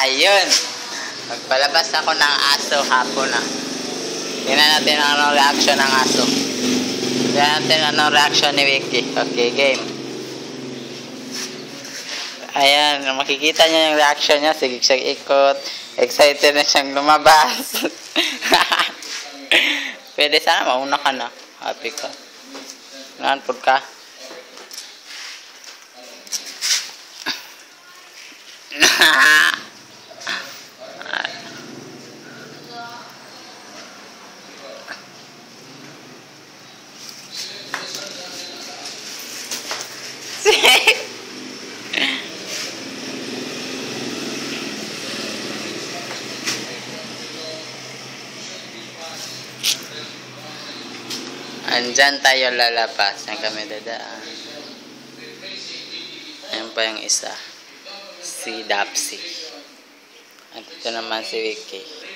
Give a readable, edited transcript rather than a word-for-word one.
Ayun. Magpalabas ako ng aso hapon na. Tingnan natin anong reaction ng aso. Tingnan natin anong reaction ni Vicky. Okay, game. Ayan, makikita niya yung reaction niya. Sige siyang ikot. Excited na siyang lumabas. Pwede sana mauna ka na. Happy ka. Nanpod ka. Andyan tayo lalabas. Saan kami dadaan? Ayan pa yung isa. Si Dapsy. At ito naman si Vicky.